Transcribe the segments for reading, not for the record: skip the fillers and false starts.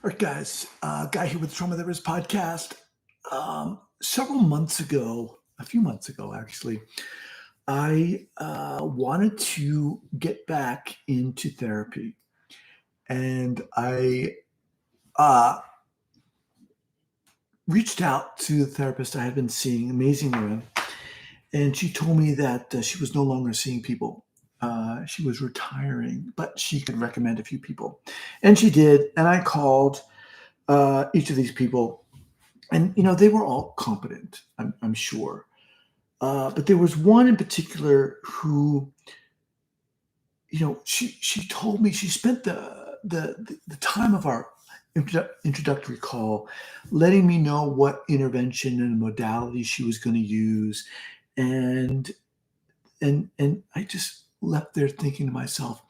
All right, guys. Guy here with the Trauma Therapist podcast. Several months ago, a few months ago, actually, I wanted to get back into therapy, and I uh, reached out to the therapist I had been seeing, amazing woman, and she told me that she was no longer seeing people. She was retiring, but she could recommend a few people, and she did. And I called each of these people. And they were all competent, I'm sure, but there was one in particular who, she told me she spent the time of our introductory call, letting me know what intervention and modality she was going to use, and I just left there thinking to myself,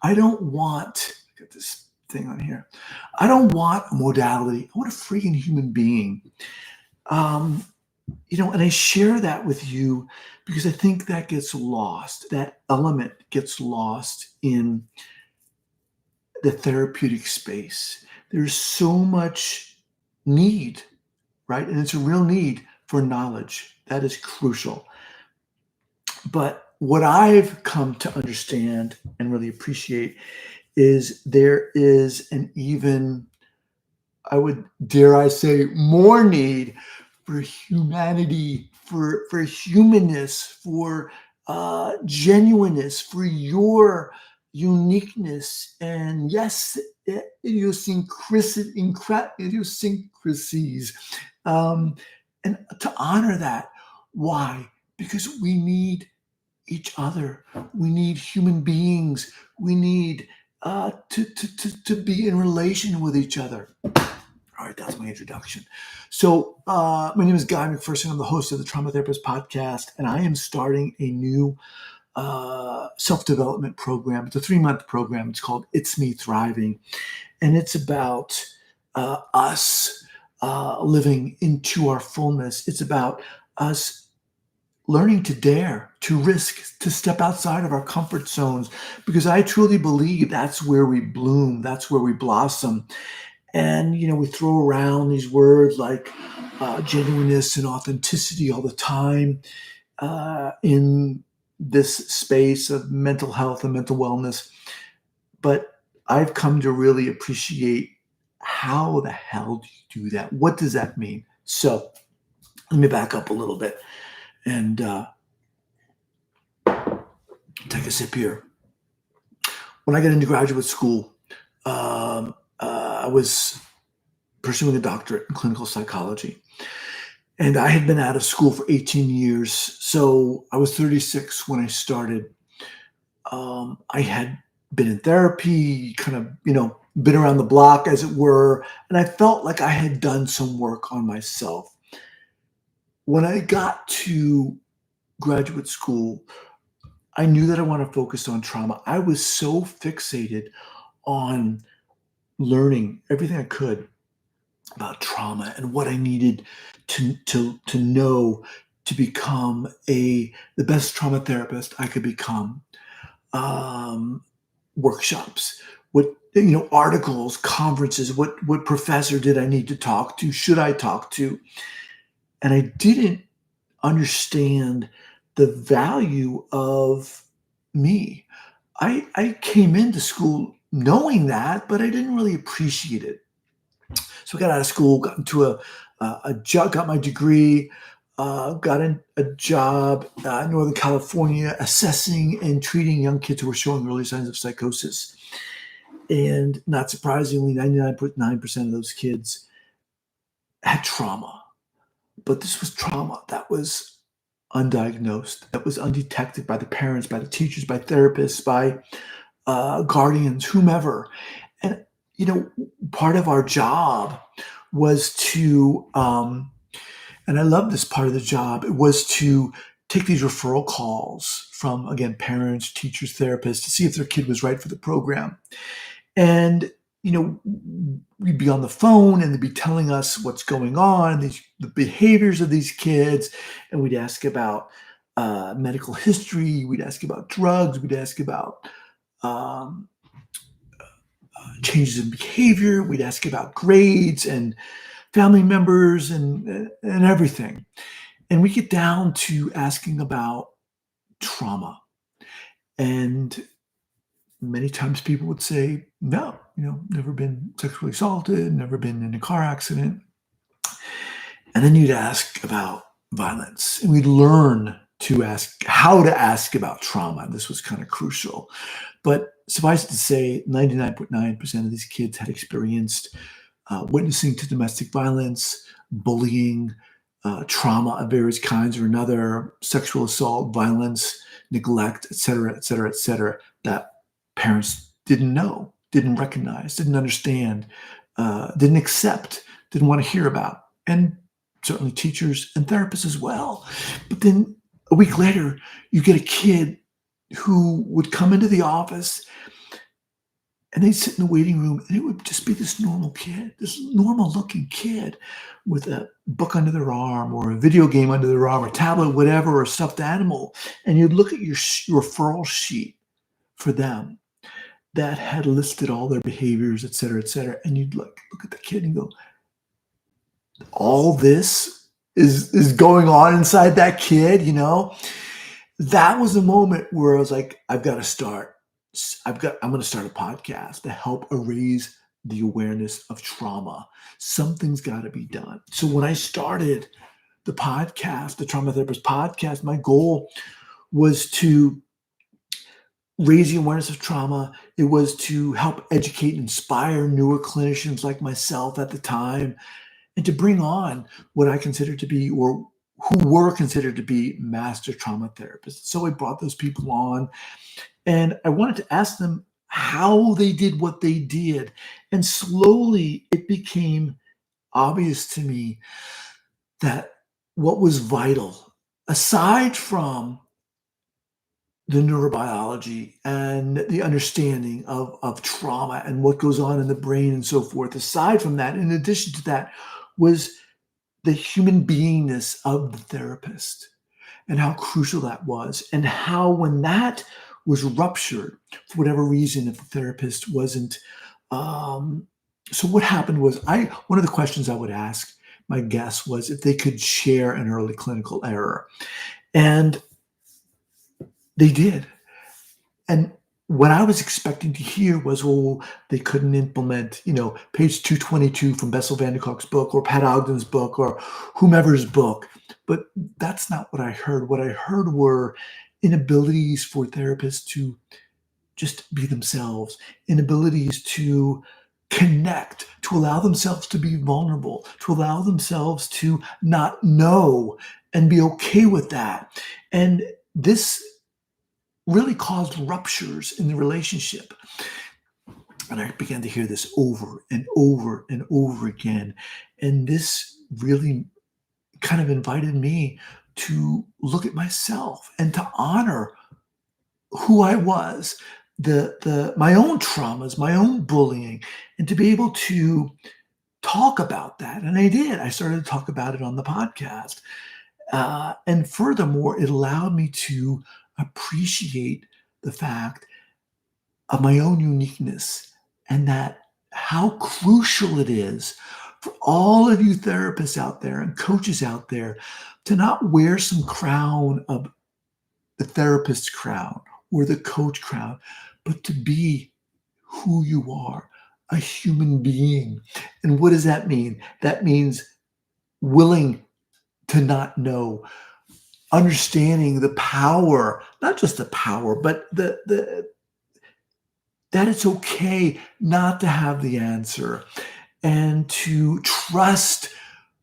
I don't want get this thing on here. I don't want a modality. I want a freaking human being. And I share that with you because I think that gets lost. That element gets lost in the therapeutic space. There's so much need, right? And it's a real need for knowledge. That is crucial. But what I've come to understand and really appreciate is there is an even, dare I say, more need for humanity, for humanness, for genuineness, for your uniqueness, and yes, idiosyncrasies, and to honor that. Why? Because we need each other. We need human beings. We need to be in relation with each other. All right, that's my introduction. So my name is Guy Macpherson. I'm the host of the Trauma Therapist podcast, and I am starting a new self-development program. It's a 3-month program. It's called It's Me Thriving, and it's about us living into our fullness. It's about us learning to dare, to risk, to step outside of our comfort zones, because I truly believe that's where we bloom, that's where we blossom. And, we throw around these words like genuineness and authenticity all the time in this space of mental health and mental wellness. But I've come to really appreciate how the hell do you do that? What does that mean? So let me back up a little bit and take a sip here. When I got into graduate school, I was pursuing a doctorate in clinical psychology. And I had been out of school for 18 years. So I was 36 when I started. I had been in therapy, kind of, been around the block, as it were. And I felt like I had done some work on myself. When I got to graduate school, I knew that I wanted to focus on trauma. I was so fixated on learning everything I could about trauma and what I needed to know to become the best trauma therapist I could become. Workshops, what articles, conferences, what professor did I need to talk to? Should I talk to? And I didn't understand the value of me. I came into school knowing that, but I didn't really appreciate it. So I got out of school, got into a job, got my degree, got in a job in Northern California, assessing and treating young kids who were showing early signs of psychosis. And not surprisingly, 99.9% of those kids had trauma. But this was trauma that was undiagnosed, that was undetected by the parents, by the teachers, by therapists, by guardians, whomever. And, part of our job was to, and I love this part of the job, it was to take these referral calls from, again, parents, teachers, therapists, to see if their kid was right for the program. And, we'd be on the phone and they'd be telling us what's going on, the behaviors of these kids. And we'd ask about medical history. We'd ask about drugs. We'd ask about changes in behavior. We'd ask about grades and family members and everything. And we get down to asking about trauma. And many times people would say, no, never been sexually assaulted, never been in a car accident. And then you'd ask about violence. And we'd learn to ask how to ask about trauma. This was kind of crucial. But suffice it to say, 99.9% of these kids had experienced witnessing to domestic violence, bullying, trauma of various kinds or another, sexual assault, violence, neglect, et cetera, et cetera, et cetera, that parents didn't know, didn't recognize, didn't understand, didn't accept, didn't want to hear about. And certainly teachers and therapists as well. But then a week later, you get a kid who would come into the office and they'd sit in the waiting room and it would just be this normal kid, this normal looking kid with a book under their arm or a video game under their arm or tablet, whatever, or a stuffed animal. And you'd look at your referral sheet for them that had listed all their behaviors, et cetera, et cetera. And you'd look at the kid and go, all this is going on inside that kid, That was a moment where I was like, I'm going to start a podcast to help raise the awareness of trauma. Something's got to be done. So when I started the podcast, the Trauma Therapist Podcast, my goal was to raise the awareness of trauma. It was to help educate and inspire newer clinicians like myself at the time, and to bring on what I consider to be, or who were considered to be, master trauma therapists. So I brought those people on, and I wanted to ask them how they did what they did. And slowly it became obvious to me that what was vital, aside from the neurobiology and the understanding of trauma and what goes on in the brain and so forth, aside from that, in addition to that, was the human beingness of the therapist and how crucial that was, and how when that was ruptured for whatever reason, if the therapist wasn't, so what happened was, one of the questions I would ask my guests was if they could share an early clinical error, and they did. And what I was expecting to hear was, well, they couldn't implement, page 222 from Bessel van der Kolk's book or Pat Ogden's book or whomever's book. But that's not what I heard. What I heard were inabilities for therapists to just be themselves, inabilities to connect, to allow themselves to be vulnerable, to allow themselves to not know and be okay with that. And this really caused ruptures in the relationship. And I began to hear this over and over and over again. And this really kind of invited me to look at myself and to honor who I was, my own traumas, my own bullying, and to be able to talk about that. And I did. I started to talk about it on the podcast. And furthermore, it allowed me to appreciate the fact of my own uniqueness, and that how crucial it is for all of you therapists out there and coaches out there to not wear some crown of the therapist's crown or the coach crown, but to be who you are, a human being. And what does that mean? That means willing to not know, understanding the power, not just the power, but that it's okay not to have the answer, and to trust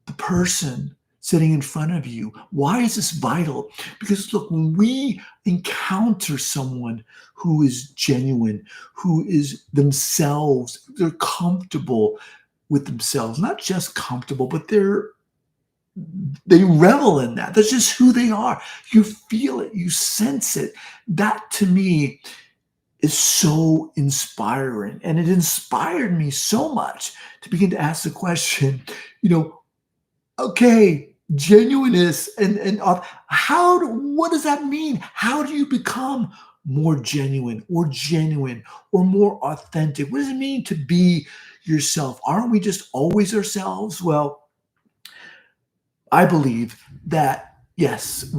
the person sitting in front of you. Why is this vital? Because look, when we encounter someone who is genuine, who is themselves, they're comfortable with themselves, not just comfortable, but they revel in that. That's just who they are. You feel it, you sense it. That to me is so inspiring. And it inspired me so much to begin to ask the question, okay, genuineness and what does that mean? How do you become more genuine or more authentic? What does it mean to be yourself? Aren't we just always ourselves? Well, I believe that yes,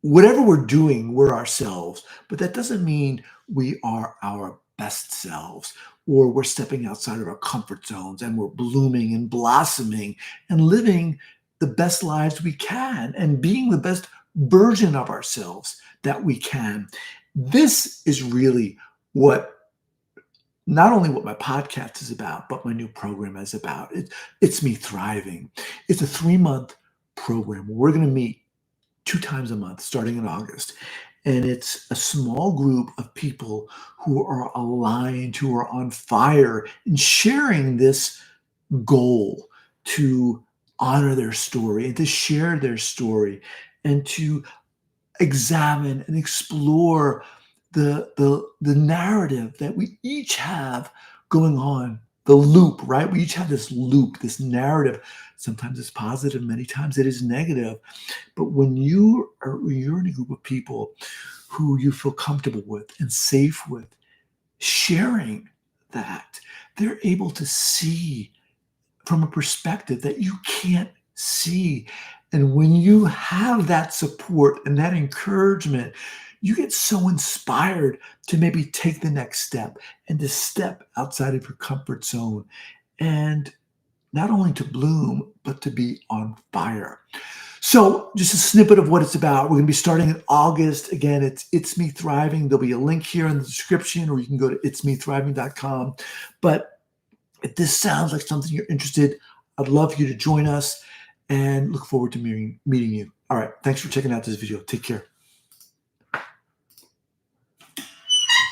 whatever we're doing, we're ourselves, but that doesn't mean we are our best selves or we're stepping outside of our comfort zones and we're blooming and blossoming and living the best lives we can and being the best version of ourselves that we can. This is really what not only what my podcast is about, but my new program is about. It's me thriving. It's a 3-month program. We're going to meet 2 times a month starting in August. And it's a small group of people who are aligned, who are on fire, and sharing this goal to honor their story and to share their story and to examine and explore the narrative that we each have going on, the loop, right? We each have this loop, this narrative. Sometimes it's positive, many times it is negative. But when you're in a group of people who you feel comfortable with and safe with, sharing that, they're able to see from a perspective that you can't see. And when you have that support and that encouragement, you get so inspired to maybe take the next step and to step outside of your comfort zone and not only to bloom, but to be on fire. So, just a snippet of what it's about. We're going to be starting in August. Again, it's Me Thriving. There'll be a link here in the description, or you can go to itsmethriving.com. But if this sounds like something you're interested, I'd love you to join us and look forward to meeting you. All right. Thanks for checking out this video. Take care.